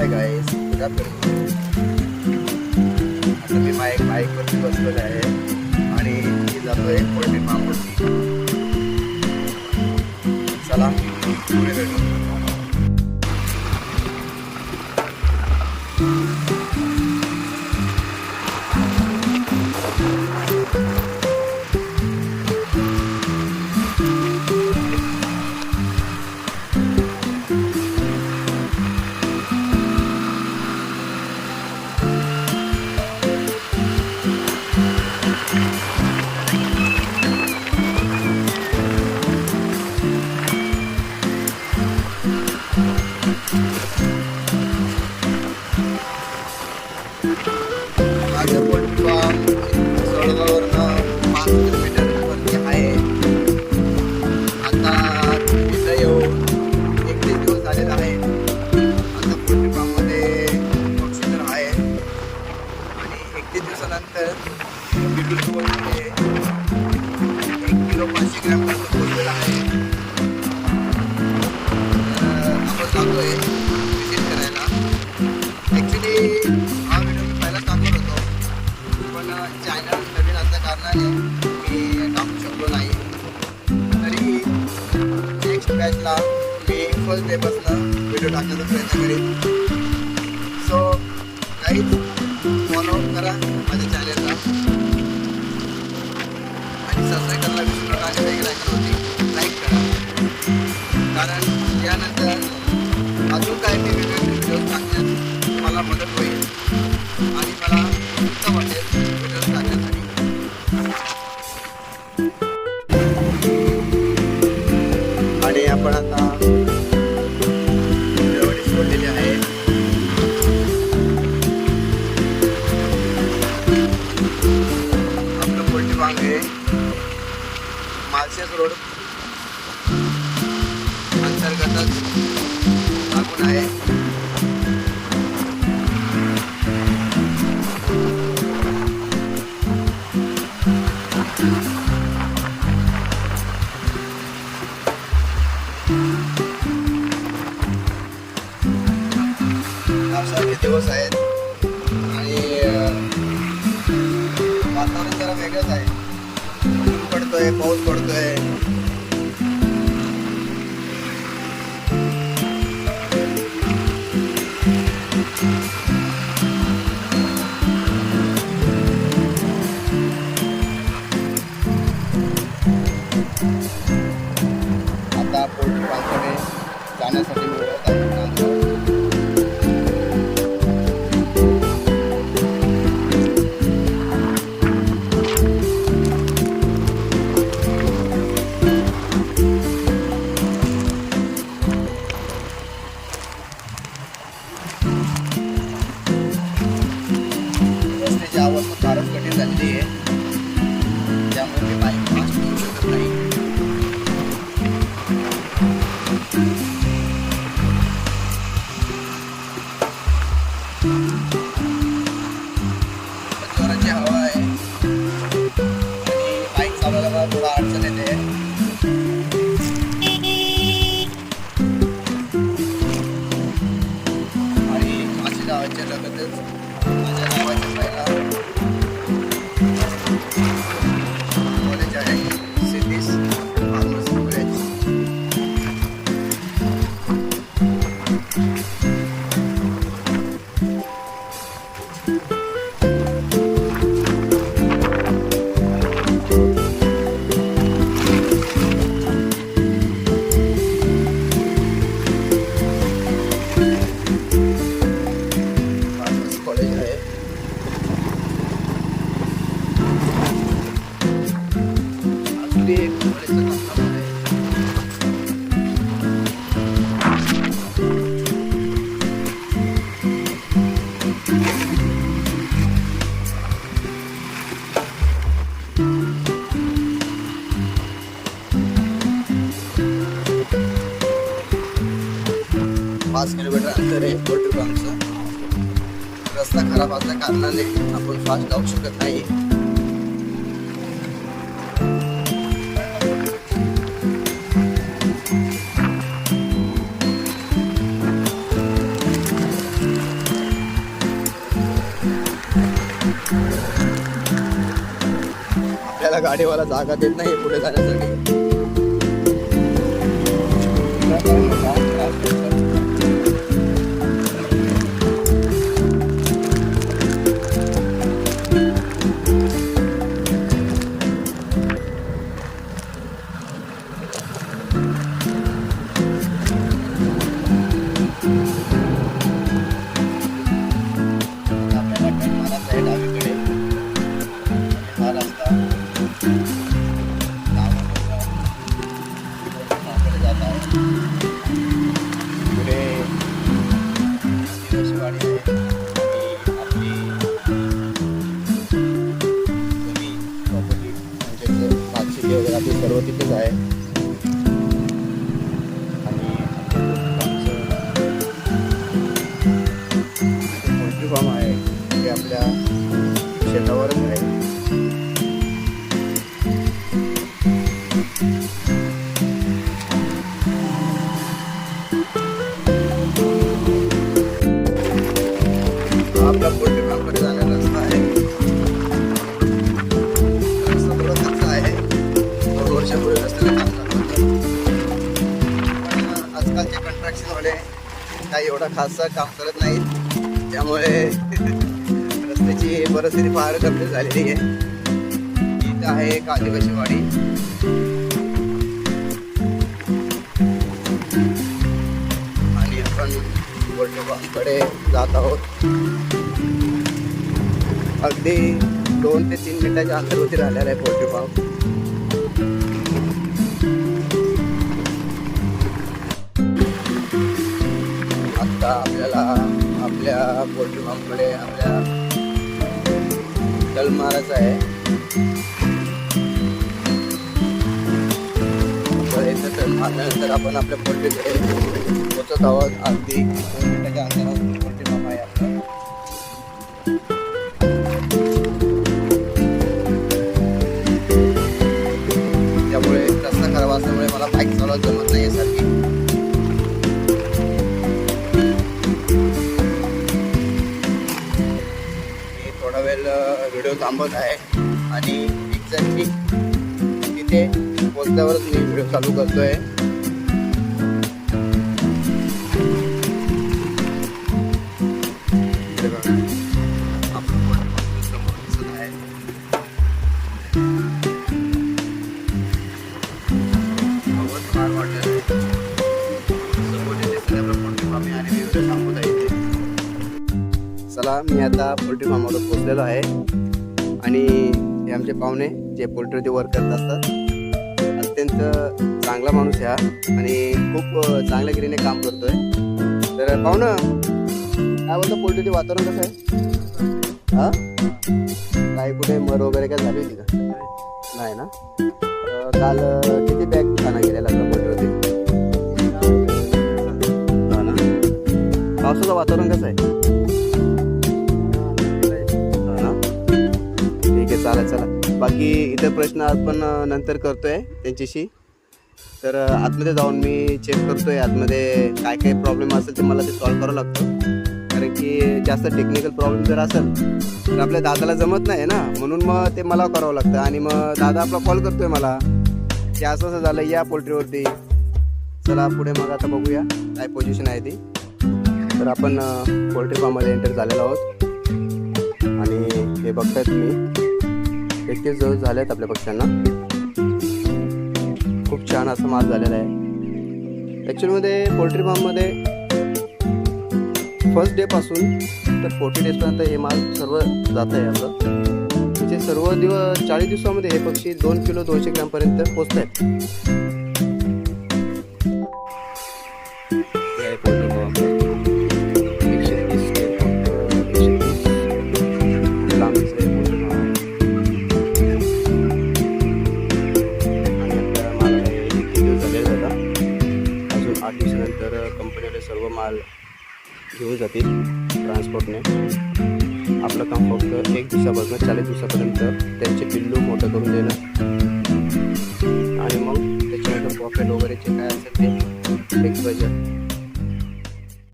Hi guys, good afternoon. आता मी बाईकवरती बसलेलो आहे आणि मी जातोय पोल्ट्री फार्मवरती. चला पुढे भेटू. माझं पोल्ट्री फार्म सोळगाववरनं 5 किलोमीटर वरती आहे. आता इथं येऊन 31 दिवस झालेला आहे. आता पोल्ट्री फार्ममध्ये पक्षी तर आहे आणि 31 दिवसानंतर बिल्डूल पोल्ट्रीमध्ये 1 किलो 500 ग्रॅम पोचलेला आहे. आपण जातोय विजिट करायला. ॲक्च्युली हा व्हिडिओ मी पहिला टाकत होतो, पण चॅनल नवीन असल्या कारणाने मी टाकू शकलो नाही. तरी नेक्स्ट बॅचला मी फर्स्ट डेपासून व्हिडिओ टाकण्याचा प्रयत्न करेन. सो काहीच फॉलो करा माझ्या चॅनलला आणि सबस्क्राईब करायला विसरू नका आणि बेल आयकॉन होती लाईक करा, कारण यानंतर अजून काही मी वेगवेगळे व्हिडिओज टाकण्यात मला मदत होईल आणि मला उत्तम वाटेल व्हिडिओज टाकण्यासाठी. आणि आपण आता रेवडी सोडलेली आहे. आपलं पोल्ट्री फार्म आहे माळशेज रोड अंतर्गतच लागून आहे. पावसाचे दिवस आहेत आणि वातावरण जरा वेगळंच आहे. ऊन पडतोय, पाऊस पडतोय. आता पोल्ट्री फार्मकडे जाण्यासाठी मिळत आहे. रस्त्याची अवस्था फारच कठीण झालेली आहे, त्यामुळे मी बाईक फास्ट करू शकत नाही. जोराची हवा आहे आणि बाईक चालवायला मला थोडा अडचण येते. आणि माझ्या गावाच्या लगतच माझ्या गावाच्या पहिला कॉलेज आहे, cities farmers college. Farmers college आहे. अजून एक कॉलेजचं काम चालू आहे. पाच किलोमीटर अंतर आहे पोल्ट्री फार्मचं. रस्ता खराब असल्या कारणाने आपण फास्ट जाऊ शकत नाही. गाडीवाला जागा देत नाही पुढे जाण्यासाठी. सर्व तिथेच आहे आणि पोल्ट्री फार्म आहे ते आपल्या शेतावरच आहे. आपला पोल्ट्री फार्मकडे जाण्याचा रस्ता आहे. रस्ता थोडा कच्चा आहे. वर्षापूर्वी रस्त्याला काम झालं होतं. पण आजकालचे कंट्रॅक्शनवाले काही एवढा खासं काम करत नाहीत, त्यामुळे रस्त्याची परिस्थिती फार गंभीर झालेली आहे. इथं आहे एक आदिवासी वाडी. आणि आपण पोल्ट्री फार्मकडे जात आहोत. अगदी 2 ते 3 मिनिटाच्या अंतरावरती राहिलेला आहे पोल्ट्री फार्म. आता आपल्याला आपल्या पोल्ट्री फार्मकडे आपल्या चल मारायचं आहे. चल मारल्यानंतर आपण आपल्या पोल्ट्रीकडे पोचत आहोत. अगदी 2 मिनिटाच्या अंतरावर पोल्ट्री फार्म आहे आपलं. त्यामुळे रस्ता खराब असल्यामुळे मला बाईक चालवायला जमत नाही सारखी. थोडा वेळ व्हिडिओ थांबत आहे आणि एक्झॅक्टली तिथे पोचल्यावरच मी व्हिडिओ चालू करतोय. चला, मी आता पोल्ट्री फार्मवर पोचलेलो आहे आणि हे आमचे पाहुणे जे पोल्ट्रीवरती वर्क करत असतात. अत्यंत चांगला माणूस आहे हा आणि खूप चांगल्या गिरीने काम करतोय. तर पाहुणं, काय बोलतो, पोल्ट्रीचे वातावरण कसं आहे? हा, काय कुठे मर वगैरे काय झाली होती का? नाही ना. काल किती बॅग खाना गेलेला आपल्या पोल्ट्रीवरती? हा ना. पावसाचं वातावरण कसं आहे? चालेल, चला. बाकी इतर प्रश्न आपण नंतर करतोय त्यांच्याशी. तर आतमध्ये जाऊन मी चेक करतोय आतमध्ये काय काय प्रॉब्लेम असेल ते मला ते सॉल्व्ह करावं लागतं. कारण की जास्त टेक्निकल प्रॉब्लेम जर असेल तर आपल्या दादाला जमत नाही ना, म्हणून मग ते मला करावं लागतं. आणि मग दादा आपला कॉल करतोय मला की असं असं झालं या पोल्ट्रीवरती. चला पुढे मग आता बघूया काय पोझिशन आहे ती. तर आपण पोल्ट्री फार्ममध्ये एंटर झालेलो आहोत आणि हे बघताय तुम्ही 31 दिवस झाले आहेत आपल्या पक्ष्यांना. खूप छान असा माल झालेला आहे. ॲक्च्युअलमध्ये पोल्ट्री फार्ममध्ये फर्स्ट डेपासून तर 40 डेजपर्यंत हे माल सर्व जात आहे आपलं. म्हणजे सर्व 40 दिवसामध्ये हे पक्षी 2 किलो 200 ग्रॅमपर्यंत पोचत आहेत. पोल्ट्री फार्म 130 लांबीचं आहे पोल्ट्री फार्म. अजून 8 दिवसानंतर कंपनीला सर्व माल घेऊन जातील ट्रान्सपोर्टने. आपलं काम फक्त 1 दिवसापासून 40 दिवसापर्यंत त्यांचे पिल्लू मोठं करून देणं आणि मग त्याच्यानंतर प्रॉफिट वगैरे जे काय असेल ते फिक्स बजेट